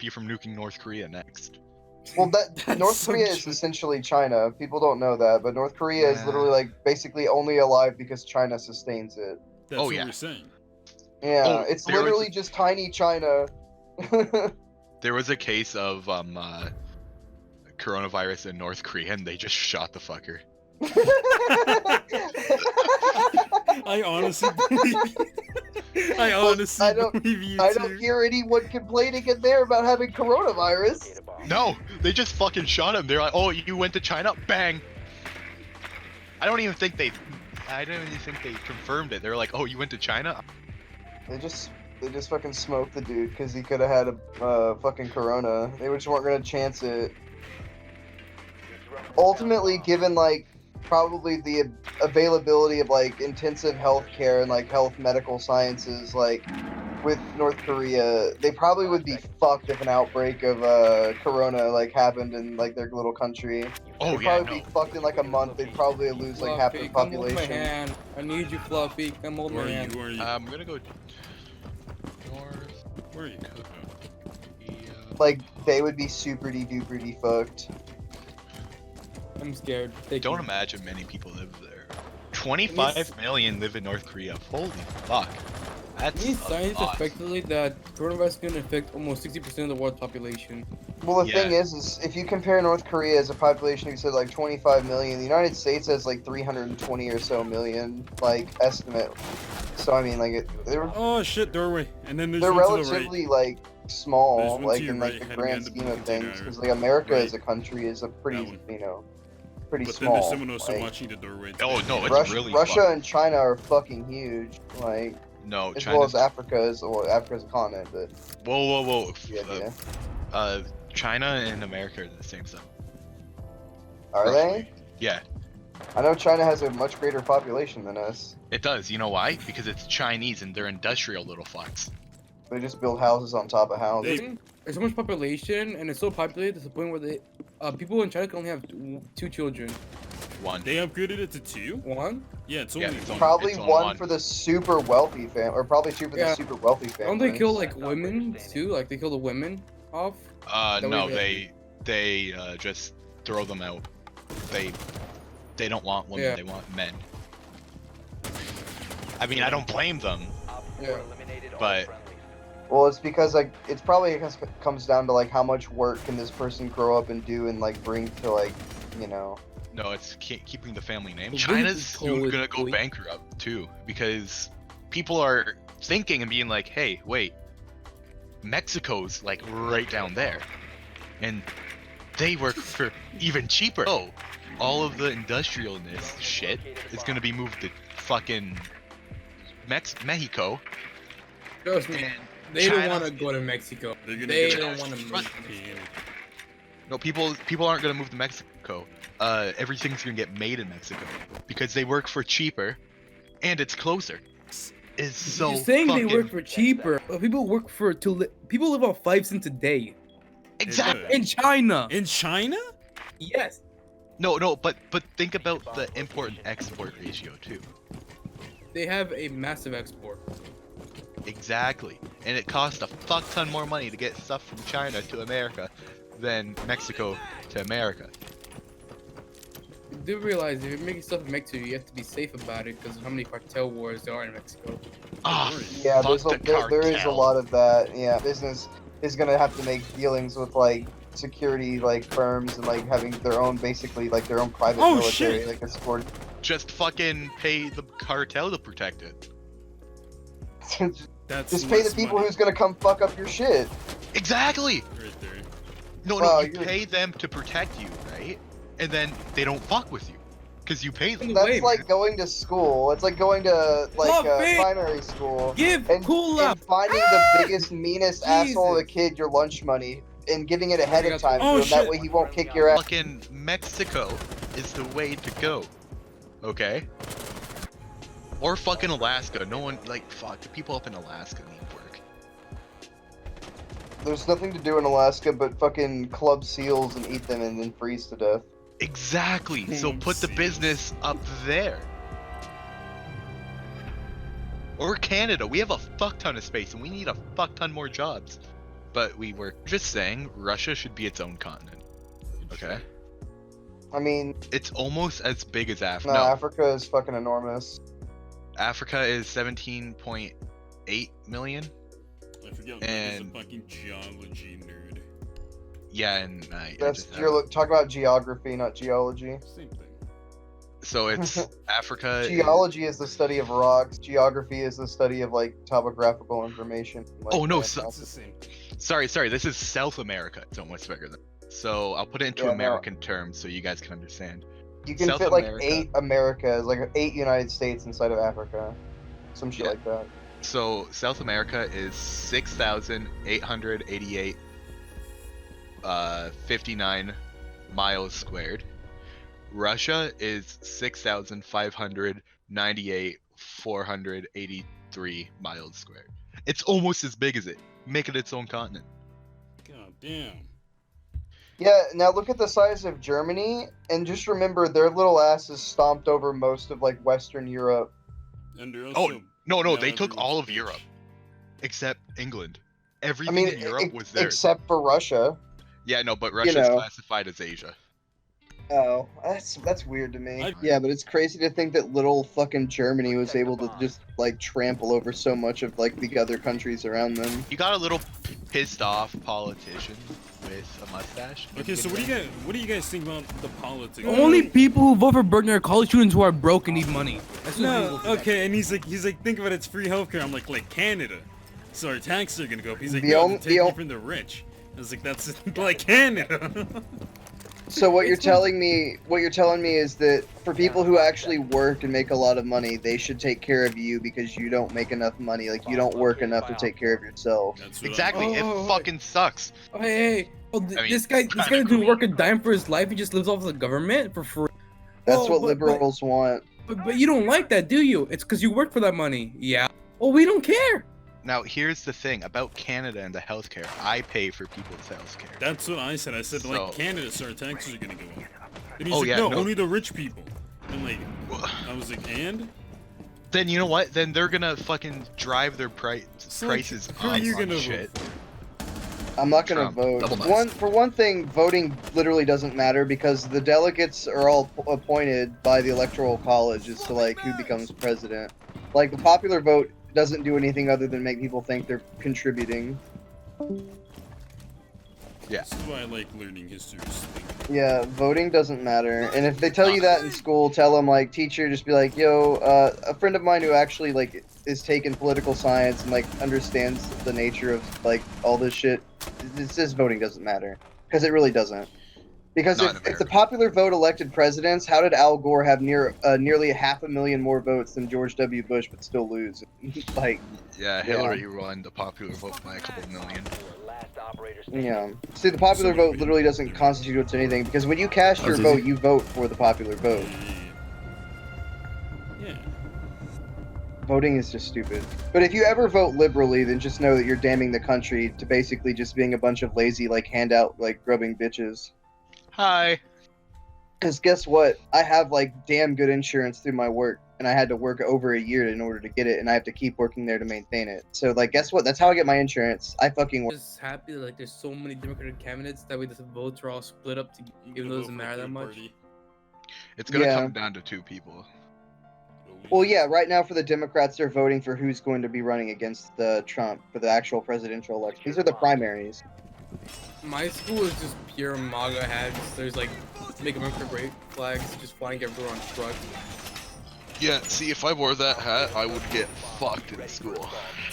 you from nuking North Korea next. Well, That's North so Korea is true. essentially China. People don't know that, but North Korea is literally like basically only alive because China sustains it. That's Oh, what yeah. we're saying. Yeah, Oh, it's there was- literally just tiny China. There was a case of coronavirus in North Korea, and they just shot the fucker. I honestly believe. I honestly believe you I too. don't hear anyone complaining in there about having coronavirus. No, they just fucking shot him. They're like, "Oh, you went to China? Bang!" I don't even think they confirmed it. They're like, "Oh, you went to China?" They just fucking smoked the dude because he could have had a fucking corona. They just weren't gonna chance it. Ultimately, given like probably the availability of like intensive health care and like health medical sciences, like with North Korea, they probably would be fucked if an outbreak of corona like happened in like their little country. Oh They'd yeah, probably be fucked in like a month. They'd probably lose like half their Fluffy, come hold my population. hand. I need you, Fluffy. Come hold Where my are hand. you? Where are you? I'm gonna go north. Where are you? Like they would be super duper fucked. I'm scared. Take Don't me. imagine many people live there. 25 million live in North Korea. Holy fuck. That's These a scientists lot. speculated that coronavirus is going to affect almost 60% of the world's population. Well, the thing Yeah. is if you compare North Korea as a population, you said like 25 million. The United States has like 320 or so million, like estimate. So I mean, like they're Oh shit, doorway. And then there's they're one to the right. relatively like small, There's one to like your in like right, the heading grand into the scheme of container. things, because like America Right. as a country is a pretty, That one. you know, pretty But then small. there's someone else like, watching the doorway. Oh no, it's Russia, really Russia fucking- and China are fucking huge, like No, as China's... well as Africa's a continent, but Whoa. yeah. China and America are the same size. Are roughly. Yeah, they? I know China has a much greater population than us. it does. You know why? Because it's Chinese and they're industrial little fucks. They just build houses on top of houses. There's so much population, and it's so populated to the point where they, people in China can only have two children. One. They upgraded it to 2? One? Yeah, it's Yeah, only it's only- Probably it's one for the super wealthy fam, or probably two for the Yeah. super wealthy family. Don't they kill like women too? Like they kill the women off? That No, way they just throw them out. They don't want women, Yeah. they want men. I mean, I don't blame them, Yeah. but Well, it's because like it's probably comes down to like how much work can this person grow up and do and like bring to like, you know. no, it's keeping the family name. Well, China's this is soon cold, gonna go boy. bankrupt too, because people are thinking and being like, hey, wait, Mexico's like right down there, and they work for even cheaper. Oh, all of the industrialness shit is gonna be moved to fucking Mexico. Trust me, And they China- don't want to go to Mexico. They're gonna They get don't want to move. No, people aren't gonna move to Mexico. Everything's gonna get made in Mexico because they work for cheaper, and it's closer. It's so You're saying fucking... they work for cheaper, but people work for people live on 5 cents a day Exactly. in China. In China? Yes. No, but think about the import and export ratio too. They have a massive export. Exactly, and it costs a fuck ton more money to get stuff from China to America than Mexico to America. You do realize if you're making stuff in Mexico, you have to be safe about it because of how many cartel wars there are in Mexico. Ah, Yeah, fuck there is a cartel. lot of that. Yeah, business is gonna have to make dealings with like security like firms and like having their own basically like their own private Oh, military shit. like escort. Just fucking pay the cartel to protect it. That's Just pay the less people money who's gonna come fuck up your shit. Exactly. right there. No, Wow, you you're- pay them to protect you, right? And then they don't fuck with you, because you pay them. That's Wait, like going to school. It's like going to like Fluffy! primary school Give and, cool and up. finding the biggest, meanest asshole of a Jesus. kid your lunch money and giving it ahead of time Oh, to him. That shit. way he won't kick your ass. Fucking Mexico is the way to go. Okay? Or fucking Alaska. No one, like, fuck, the people up in Alaska need work. There's nothing to do in Alaska but fucking club seals and eat them and then freeze to death. Exactly. So put the business up there. Or Canada. We have a fuck ton of space and we need a fuck ton more jobs. but we were just saying Russia should be its own continent. Okay. I mean, It's almost as big as no, Africa. No, Africa is fucking enormous. Africa is 17.8 million. I forget. And- I'm a fucking geology nerd. Yeah, and I That's just you're talking about geography, not geology. Same thing. so it's Africa. Geology is the study of rocks. Geography is the study of like topographical information. Like, Oh, no, landmasses. It's the same thing. Sorry. This is South America. It's almost bigger than. So I'll put it into Yeah, no. American terms so you guys can understand. You can South fit like America. 8 Americas, like 8 United States inside of Africa, some shit Yeah. like that. So South America is 6,888 59 miles squared. Russia is 6,598 483 miles squared. It's almost as big as it. Make it its own continent. God damn. Yeah, now look at the size of Germany, and just remember their little asses stomped over most of like Western Europe. And they're Oh, also No, now they took all of everyone's Europe bitch. except England. I Everything mean, in Europe was theirs. except for Russia. Yeah, no, but Russia's know. classified as Asia. Oh, that's weird to me. I- Yeah, but it's crazy to think that little fucking Germany was able to just like trample over so much of like the other countries around them. You got a little pissed off politician with a mustache. Okay, so what do you guys think about the politics? Only people who vote for Bernie are college students who are broke and need money. That's what No, people vote for. okay, and he's like, think about it, it's free healthcare. I'm like Canada, so our taxes are gonna go up. He's like, The no, only- they're the taking on- from the rich. I was like, that's like Canada. So what you're telling me is that for people who actually work and make a lot of money, they should take care of you because you don't make enough money. Like you don't work enough to take care of yourself. That's what Exactly. Oh, It fucking sucks. Oh, hey. Oh, I mean, this guy doesn't work a dime for his life. He just lives off the government for free. That's Oh, what but- liberals want. But you don't like that, do you? It's because you work for that money. Yeah. Well, we don't care. Now, here's the thing about Canada and the healthcare. I pay for people's healthcare. That's what I said. I said, So- like, Canada, so our taxes are gonna go up. And he's Oh, like, yeah, no, no. only the rich people. And like, I was like, and? Then you know what? Then they're gonna fucking drive their So, prices who are up you on gonna shit. vote I'm not gonna Trump. vote. Double nice. For one thing, voting literally doesn't matter because the delegates are all appointed by the electoral college as to like who becomes president. Like the popular vote doesn't do anything other than make people think they're contributing. Yeah. This is why I like learning history. Yeah, voting doesn't matter. And if they tell you that in school, tell them like, teacher, just be like, yo, a friend of mine who actually like is taking political science and like understands the nature of like all this shit. It says voting doesn't matter because it really doesn't. Because Not in if the America. popular vote elected presidents, how did Al Gore have nearly 500,000 more votes than George W. Bush but still lose? Like, Yeah, Hillary won the popular vote by a couple million. yeah. See, the popular vote literally doesn't constitute anything because when you cast your That's vote, easy. you vote for the popular vote. Yeah. Voting is just stupid. But if you ever vote liberally, then just know that you're damning the country to basically just being a bunch of lazy, like, handout, like, grubbing bitches. Hi. Because guess what? I have, like, damn good insurance through my work, and I had to work over a year in order to get it, and I have to keep working there to maintain it. So, like, guess what? That's how I get my insurance. I fucking work. Just happy that like there's so many Democratic candidates that way the votes are all split up to You even can though it vote doesn't for a matter that third much. party. It's gonna Yeah. come down to 2 people. Well, yeah, right now for the Democrats, they're voting for who's going to be running against Trump for the actual presidential election. These are the primaries. My school is just pure MAGA hats. There's like Make America Great flags just flying everywhere on trucks. Yeah, see, if I wore that hat, I would get fucked in school.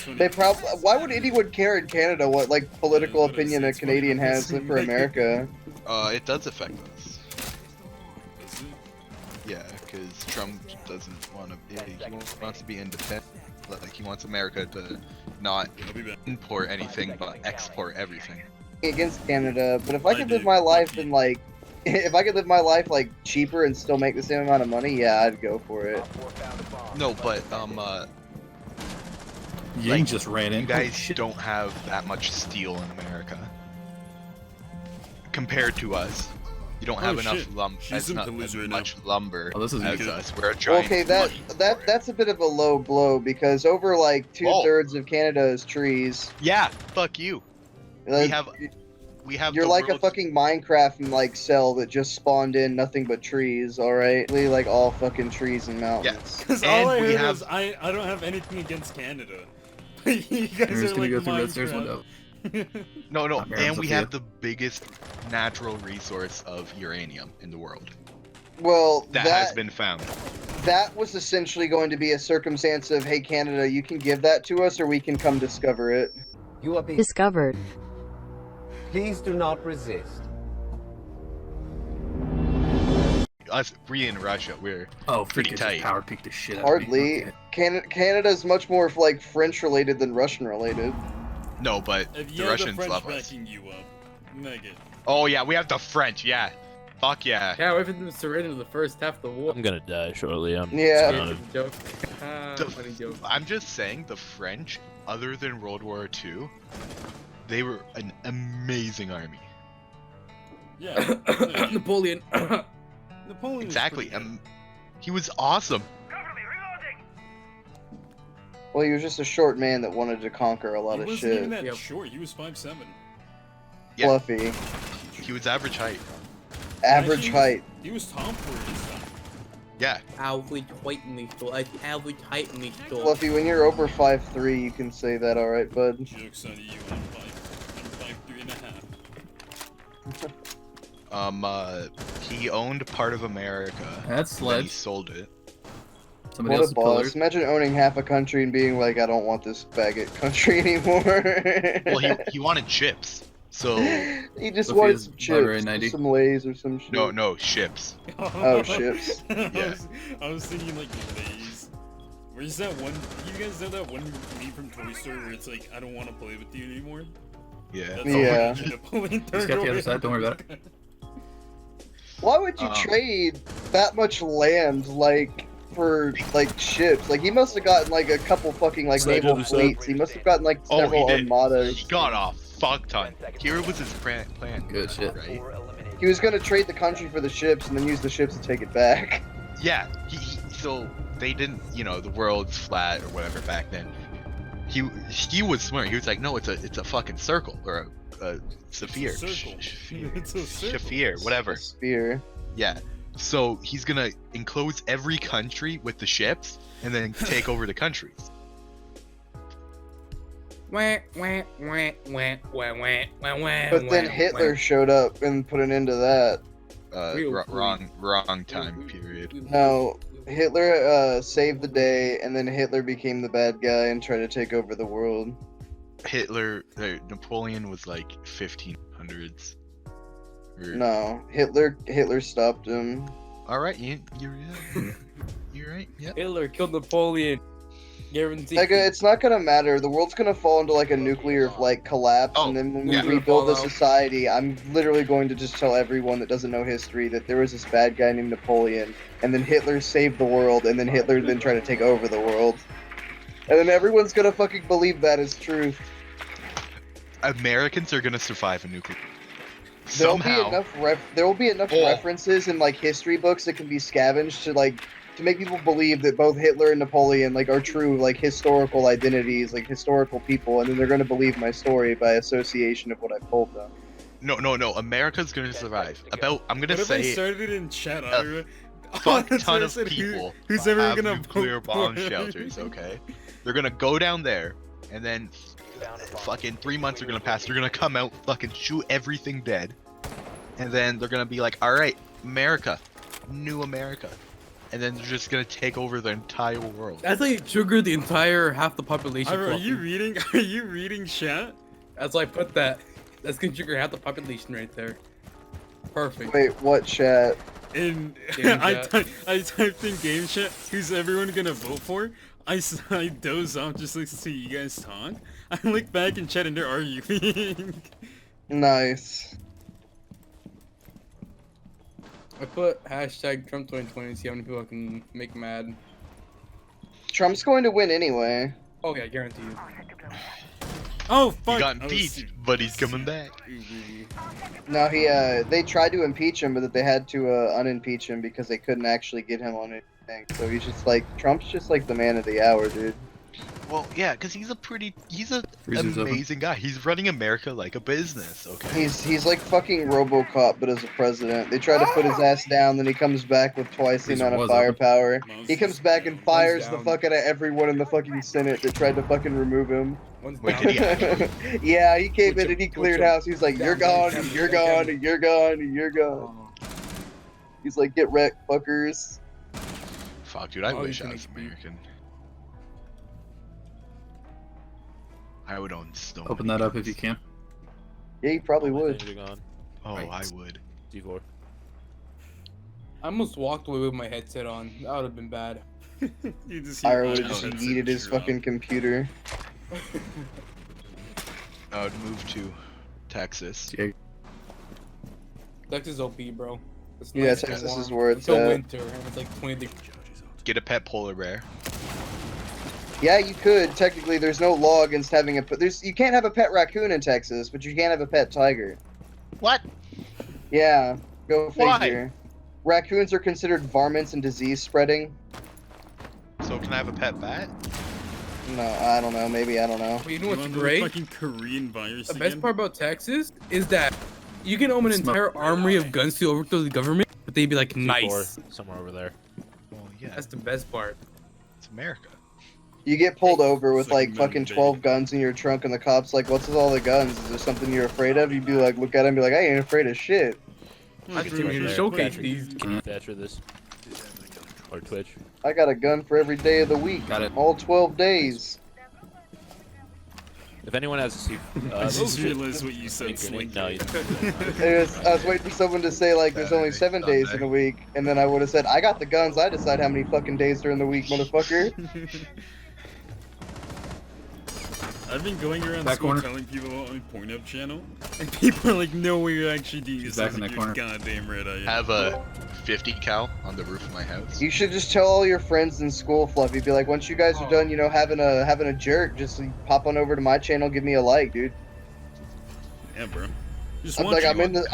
They probably. Why would anyone care in Canada what like political opinion a Canadian has for America? It does affect us. Is it? Yeah, because Trump doesn't want to be. He wants to be independent. Like he wants America to not I'll be back. import anything but export everything. Against Canada, but if I I could live do. my life in like, if I could live my life like cheaper and still make the same amount of money, yeah, I'd go for it. No, but Ying Like, just ran in. you guys don't have that much steel in America compared to us. You don't have Oh, enough shit. She's as in not Toulouse as right much lumber Oh, this is as good. us. We're a giant. Okay, that's a bit of a low blow because over like 2/3 of Canada is trees. Yeah, fuck you. We have You're the like a world's- fucking Minecraft like cell that just spawned in nothing but trees. All right, like all fucking trees and mountains. Because And all I we heard have- is I don't have anything against Canada. You We're guys just are gonna like go through listeners Minecraft. window. No, Okay, and we Sophia. have the biggest natural resource of uranium in the world Well, that has been found. that was essentially going to be a circumstance of, hey, Canada, you can give that to us, or we can come discover it. You are being Discovered. Please do not resist. Us, we in Russia, we're pretty tight. Power peaked the shit out Hardly. of me. Canada's much more like French related than Russian related. No, but If you the have Russians the French love us. backing you up, make it. Oh yeah, we have the French. Yeah, fuck yeah. Yeah, wait for them to surrender in the first half of the war. I'm gonna die shortly. I'm Yeah. Yeah, done. it's a joke. The- Funny joke. I'm just saying, the French, other than World War II, they were an amazing army. Yeah. Napoleon. Napoleon was Exactly. pretty good. He was awesome. Well, he was just a short man that wanted to conquer a lot He of wasn't shit. even that Yep. short. He was 5'7". Yeah. Fluffy. He was average height. Average He was- height. He was Tom for his time. Yeah. Average height in the store. Like average height in the store. Fluffy, when you're over 5'3", you can say that, alright, bud? Joke's on you. I'm 5'3" and a half. He owned part of America. That's And then he sledge. sold it. Somebody What else's a boss. pillars. Imagine owning half a country and being like, I don't want this faggot country anymore. Well, he wanted chips. So he just Sophia's wanted some library chips, 90. some Lays or some shit. no ships. Oh, ships. Yeah. I was thinking like Lays. Where's that one? You guys know that one meme from Toy Story where it's like, I don't want to play with you anymore? Yeah. That's Yeah. all Napoleon Just got the turned other side, don't worry about it. Why would you Um, trade that much land, like, for, like, ships? Like, he must have gotten, like, a couple fucking, like, Side naval other side. fleets. He must have gotten, like, Oh, he several did. armadas. He got a fuck ton. Here was his plan. Good shit. Right? He was gonna trade the country for the ships and then use the ships to take it back. Yeah. So they didn't. The world's flat or whatever back then. He was smart. He was like, no, it's a fucking circle or a sphere. It's a circle. Sphere. It's a circle. Sphere, whatever. Spear. Yeah. So he's gonna enclose every country with the ships and then take over the countries. But then Hitler showed up and put an end to that. Wrong time period. No, Hitler saved the day, and then Hitler became the bad guy and tried to take over the world. Napoleon was like 1500s. No, Hitler stopped him. All right, you're right. Yeah. Hitler killed Napoleon. Guaranteed. Becca, it's not gonna matter. The world's gonna fall into like a nuclear like collapse, Oh, and then when we yeah. rebuild the Fallout. society, I'm literally going to just tell everyone that doesn't know history that there was this bad guy named Napoleon, and then Hitler saved the world, and then Hitler then tried to take over the world, and then everyone's gonna fucking believe that is truth. Americans are gonna survive a nuclear. There'll Somehow. be enough Oh. references in like history books that can be scavenged to make people believe that both Hitler and Napoleon like are true like historical identities, like historical people, and then they're gonna believe my story by association of what I've told them. No. America's gonna survive. I'm gonna What if I say started it in chat? fuck That's ton what I of said, people who's ever have gonna nuclear vote bomb for it? shelters. Okay, they're gonna go down there, and then fucking 3 months are gonna pass. They're gonna come out, fucking shoot everything dead, and then they're gonna be like, all right, America, new America. And then they're just gonna take over the entire world. That's like triggered the entire half the population. Are you Fluffy. reading? Are you reading chat? That's why I put that. That's gonna trigger half the population right there. Perfect. Wait, what chat? In Game I chat. I typed in game chat. Who's everyone gonna vote for? I doze off just like to see you guys talk. I look back in chat and they're arguing. Nice. I put hashtag Trump 2020 to see how many people I can make mad. Trump's going to win anyway. Oh yeah, guarantee you. Oh He fuck! got I was- impeached, but he's coming back. No, they tried to impeach him, but they had to unimpeach him because they couldn't actually get him on anything. So he's just like, Trump's just like the man of the hour, dude. Well, yeah, because he's an Freezer's open. amazing guy. He's running America like a business. Okay. He's like fucking RoboCop, but as a president. They try to put his ass down, then he comes back with twice the Freezer amount of was open. firepower. Miles He is comes back and down. fires the down. fuck out of everyone in the fucking Senate that tried to fucking remove him. One's Wait, down. did he actually? Yeah, he came Butcher, in and he cleared butcher. house. He was like, Down, "You're down, gone, down, you're down, gone, down. you're gone, you're gone." He's like, "Get wrecked, fuckers." Fuck, dude, I Oh, wish you I can was HP. American. I would own so Open many that up if guns. you can. Yeah, he probably My would. things are gone. Oh, Right. I would. D4. I almost walked away with my headset on. That would have been bad. You just Ira hear would I have just headsets yeeted his drop. fucking computer. I would move to Texas. Yeah. Texas OP, bro. It's Yeah, nice and Texas warm is where it's until at. winter, and it's like 20 degrees. Get a pet polar bear. Yeah, you could. Technically, there's no law against having a. You can't have a pet raccoon in Texas, but you can have a pet tiger. What? Yeah, go Why? figure. Raccoons are considered varmints and disease spreading. So can I have a pet bat? No, I don't know. Maybe I don't know. But you know You what's want the great? fucking Korean virus The again? best part about Texas is that you can own an Smoke. entire armory of guns to overthrow the government, but they'd be like, D4, nice. somewhere over there. Well, yeah, That's the best part. it's America. You get pulled over with It's like like fucking men, baby. 12 guns in your trunk, and the cops like, "What's with all the guns? Is there something you're afraid of?" You'd be like, look at him, and be like, "I ain't afraid of shit. I Can came you here to share showcase Patrick? these. Can you Thatcher this? Or Twitch? I got a gun for every day of the week, Got it. all 12 days." If anyone has a C, I just oh, realized what you said, grenade- Slink. no, you I was waiting for someone to say like, "There's only 7 days in a week," and then I would have said, "I got the guns. I decide how many fucking days during the week, motherfucker." I've been going around Back school corner. telling people about my Pornhub channel, and people are like, "No way, you're actually doing He's this." back I was in like, that "You're corner. goddamn right, I am." Have a 50 cal on the roof of my house. You should just tell all your friends in school, Fluffy. Be like, once you guys are done, you know, having a jerk, just pop on over to my channel, give me a like, dude. Yeah, bro. Just I'm want like, you I'm in the,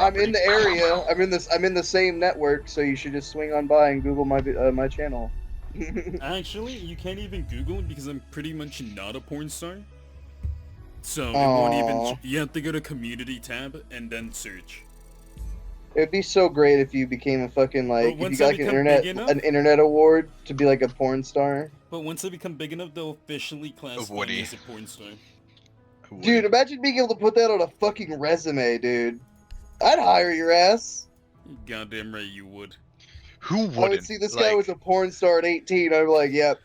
I'm in the area. I'm in the same network, so you should just swing on by and Google my my channel. Actually, you can't even Google it because I'm pretty much not a porn star. So it won't even. Aw. You have to go to community tab and then search. It'd be so great if you became a fucking like, if you once got I like become big enough- an internet award to be like a porn star. But once I become big enough, they'll officially classify Woody. me as a porn star. I would. Dude, imagine being able to put that on a fucking resume, dude. I'd hire your ass. You goddamn right you would. Who wouldn't? I would see this guy Like, was a porn star at 18. I'd be like, yep,